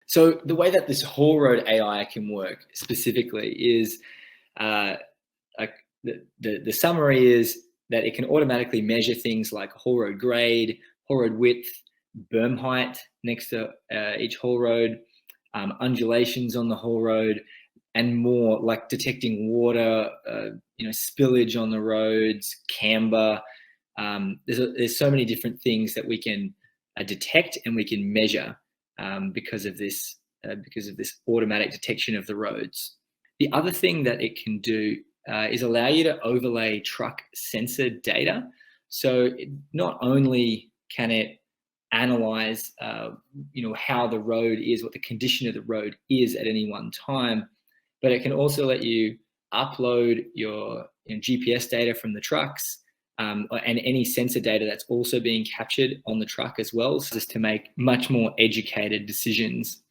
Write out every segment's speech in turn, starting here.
So the way that this haul road AI can work specifically is, like the summary is that it can automatically measure things like haul road grade, haul road width, berm height next to each haul road, undulations on the haul road, and more, like detecting water, spillage on the roads, camber. There's so many different things that we can detect and we can measure because of this automatic detection of the roads. The other thing that it can do is allow you to overlay truck sensor data. So not only can it analyze, how the road is, what the condition of the road is at any one time, but it can also let you upload your GPS data from the trucks and any sensor data that's also being captured on the truck as well, so just to make much more educated decisions,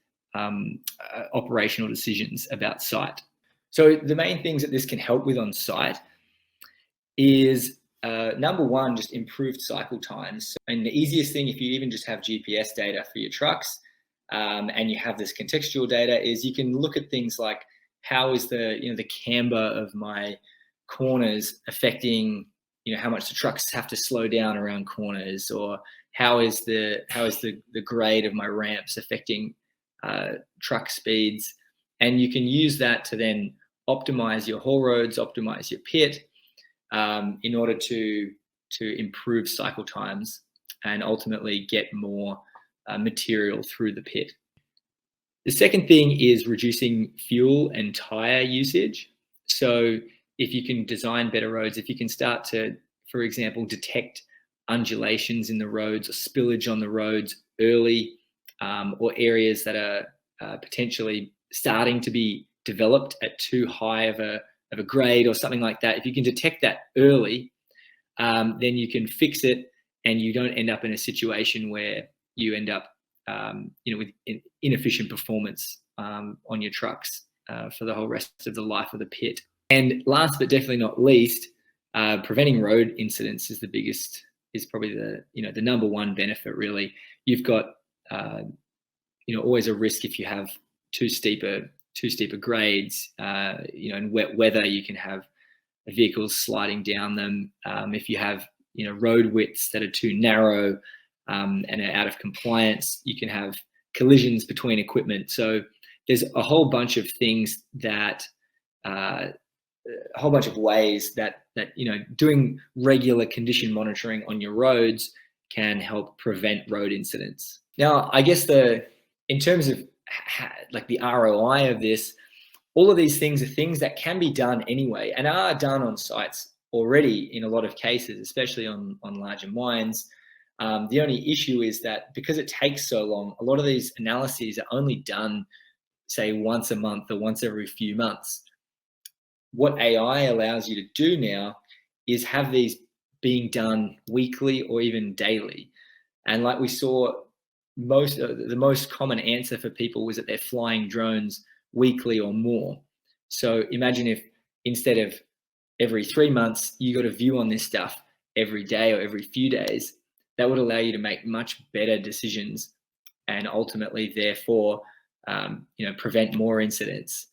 operational decisions about site. So the main things that this can help with on site is number one, just improved cycle times. And the easiest thing, if you even just have GPS data for your trucks and you have this contextual data, is you can look at things like, how is the camber of my corners affecting how much the trucks have to slow down around corners, or how is the grade of my ramps affecting truck speeds. And you can use that to then optimize your haul roads, optimize your pit, in order to improve cycle times and ultimately get more material through the pit. The second thing is reducing fuel and tire usage. So if you can design better roads, if you can start to, for example, detect undulations in the roads or spillage on the roads early, or areas that are potentially starting to be developed at too high of a grade or something like that, if you can detect that early, then you can fix it and you don't end up in a situation where you end up with inefficient performance on your trucks for the whole rest of the life of the pit. And last but definitely not least, preventing road incidents is probably the number one benefit, really. You've got always a risk if you have too steeper grades, in wet weather. You can have vehicles sliding down them. If you have road widths that are too narrow and are out of compliance, you can have collisions between equipment. So there's a whole bunch of things that a whole bunch of ways that doing regular condition monitoring on your roads can help prevent road incidents. Now, I guess in terms of like the ROI of this, all of these things are things that can be done anyway and are done on sites already in a lot of cases, especially on larger mines. The only issue is that because it takes so long, a lot of these analyses are only done, say, once a month or once every few months. What AI allows you to do now is have these being done weekly or even daily. And like we saw, the most common answer for people was that they're flying drones weekly or more. So imagine if instead of every 3 months, you got a view on this stuff every day or every few days. That would allow you to make much better decisions and ultimately, therefore, prevent more incidents,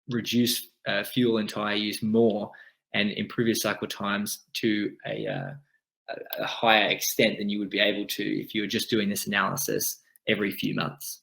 reduce fuel and tire use more, and improve your cycle times to a higher extent than you would be able to if you were just doing this analysis every few months.